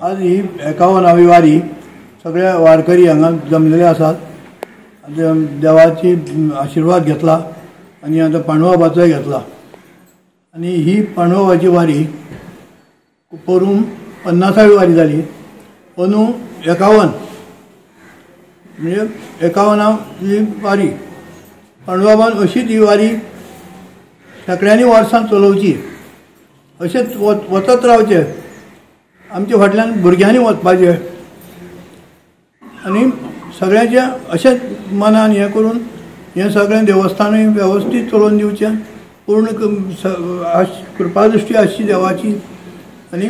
आज ही 51वी वारी सगळ्या वारकरी हांगा जमलेले आसात. देवाची आशीर्वाद घेतला आणि आता पांडुबाबाचोय घेतला. आणि ही पांडुबाबाची वारी परून 50वी वारी जाली. अंदू 51 म्हणजे 51वी वारी पांडुबाबान अशीच ही वारी सगळ्यांनी वर्सां चलोवची, अशेंच वचत रावचे. आमच्या फाटल्यान भुरग्यांनी वचपाचें आणि सगळ्यांचे अशेंच मनान हें करून हें सगळें देवस्थानूय वेवस्थीत चलोवन दिवचें. पूर्ण कृपादृष्टी आसची देवाची आणि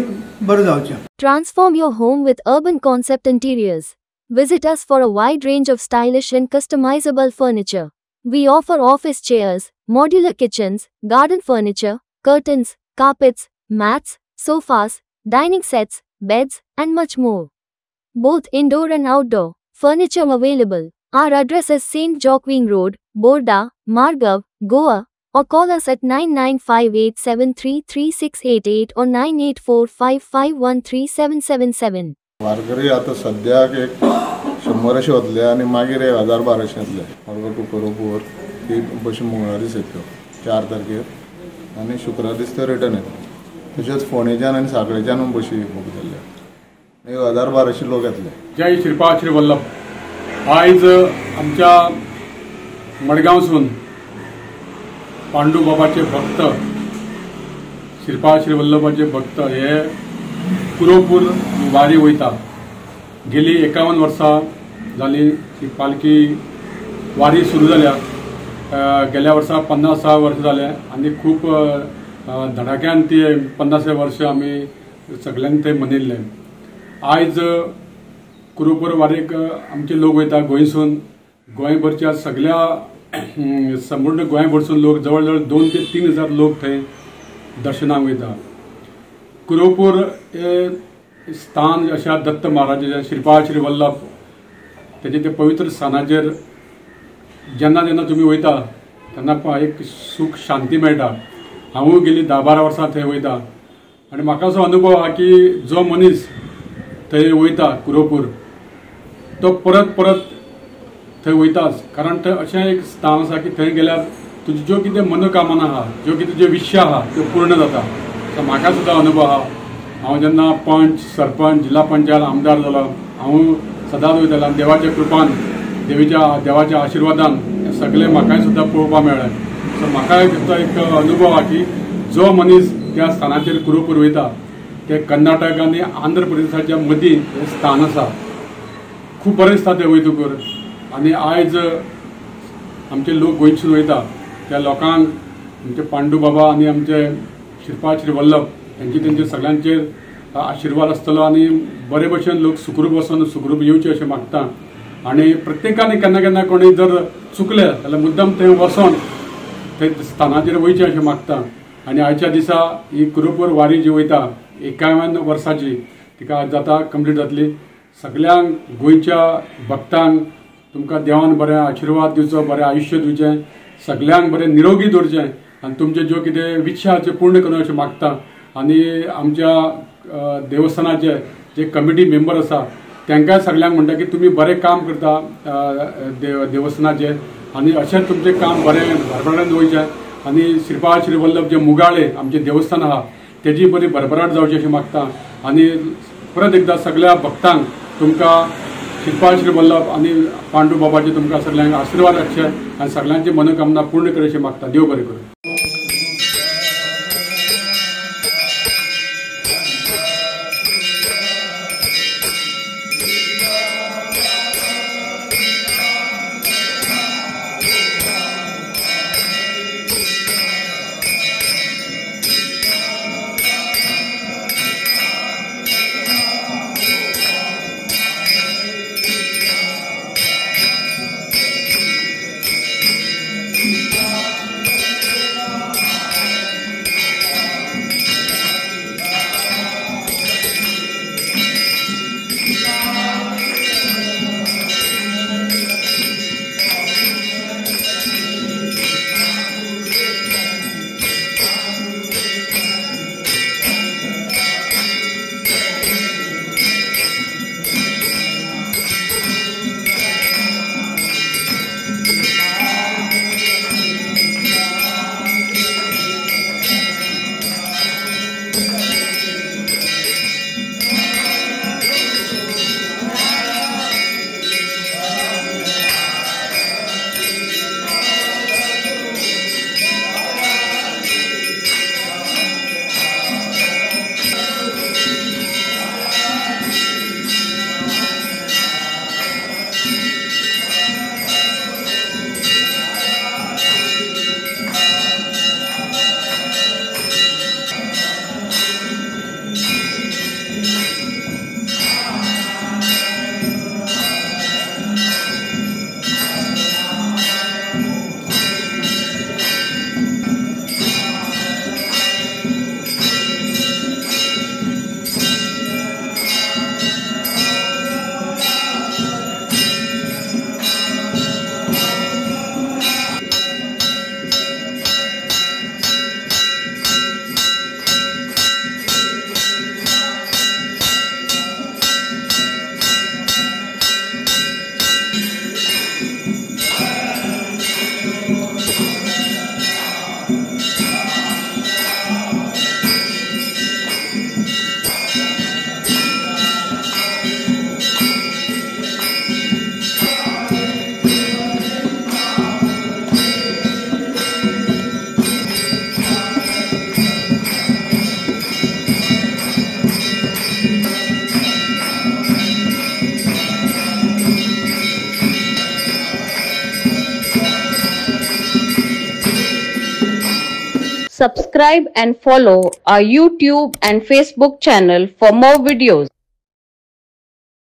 बरें जावचें. Transform your home with Urban Concept Interiors. Visit us for a wide range of stylish and customizable furniture. We offer office chairs, modular kitchens, garden furniture, curtains, carpets, mats, sofas, dining sets, beds, and much more. Both indoor and outdoor furniture available. Our address is St. Joaquin Road, Borda, Margav, Goa, or call us at 9958733688 or 9845513777. वारकरी आता सद्याक एक 100 अशे वतले आणि मागीर 1000-1200 येतले. मार्गाव कुरोपूर ही बशी मंगळार दीस येतल्यो 4 तारखेर आणि शुक्रार दीस ते रिटर्न येतले. तशेंच फोंडेच्यान आनी सांकळेच्यान बशी बूक जाल्ल्या. 1000-1200 लोक येतले. जय श्रीपाद श्री वल्लभ. आयज आमच्या मडगांवसून पांडुबाबाचे भक्त श्रीपाद श्री वल्लभाचे भक्त हे कुरोपूर वारी वयता. गेली 51 वर्सां जाली ही पालखी वारी सुरू जाल्या. गेल्या वर्सा 50 वर्स जाले आणि खूप धडाक्यान ती 50 वर्ष आमी सगळ्यांनी ते मनयल्ले. आयज कुरोपूर वारीक आमचे लोक वयता गोंयसून. गोंयभरच्या सगळ्या संपूर्ण गोंयभरसून लोक जवळ जवळ 2 ते 3 हजार लोक थंय दर्शनाक वयता. कुरोपूर हे स्थान अशा दत्त महाराजाचे श्रीपाद श्री वल्लभ तेजे ते पवित्र स्थानाचेर जेन्ना जेन्ना तुमी वयता तेन्ना एक सूख शांती मेळटा. हांवूय गेली 10-12 वर्सां थंय वयता आनी म्हाका असो अनुभव आहा की जो मनीस थंय वयता कुरोपूर तो परत परत थंय वयताच. कारण थंय अशें एक स्थान आसा की थंय गेल्यार तुजी ज्यो कितें मनोकामना आहा, ज्यो कितें ज्यो विश्य आहा त्यो पूर्ण जाता. सो म्हाका सुद्दां अनुभव आहा. हांव जेन्ना पंच, सरपंच, जिल्हा पंचायत आमदार जालो हांव सदांच वयतालो आनी देवाच्या कृपान देवाच्या आशिर्वादान हें सगळें म्हाकाय सुद्दां पळोवपाक मेळ्ळें. सो म्हाका एक अनुभव आहा की जो मनीस त्या स्थानाचेर कुरोपूर वयता ते कर्नाटक आनी आंध्र प्रदेशाच्या मदीं हें स्थान आसा. खूब बरें दिसता थंय वयतकूर. आनी आयज आमचे लोक गोंयसून वयता त्या लोकांक आमचे पांडुबाबा आनी आमचे श्रीपाद श्री वल्लभ तेंचे सगळ्यांचेर आशिर्वाद आसतलो आनी बरे भशेन लोक सुखरूप वचून सुखरूप येवचे अशें मागता. आनी प्रत्येकान केन्ना केन्ना कोणी जर चुकले जाल्यार मुद्दम थंय वचोन थंय स्थानाचेर वयचें अशें मागता. आनी आयच्या दिसा ही कुरोपूर वारी जी वयता 51 वर्साची तिका आज जाता कंप्लीट जातली. सगळ्यांक गोंयच्या भक्तांक तुमकां देवान बरें आशिर्वाद दिवचो, बरें आयुश्य दिवचें, सगळ्यांक बरें निरोगी दवरचें आनी तुमचे ज्यो कितें विच्छा ते पूर्ण करून अशें मागता. आनी आमच्या देवस्थानाचे जे कमिटी मेंबर आसा तांकांय सगळ्यांक म्हणटा की तुमी बरें काम करता देवस्थानाचे आनी अशेंच तुमचें काम बरें भरभराट वयचें. आनी श्रीपाद श्री वल्लभ जे मुगाळे आमचें देवस्थान आहा तेजी बरी भरभराट जावची अशें मागता. आनी परत एकदां सगळ्या भक्तांक तुमकां श्रीपाद श्री वल्लभ आनी पांडुबाबाचे तुमकां सगळ्यांक आशिर्वाद हाडचे आनी सगळ्यांची मनोकामना पूर्ण करे अशें मागता. देव बरें करूं. Subscribe and follow our YouTube and Facebook channel for more videos.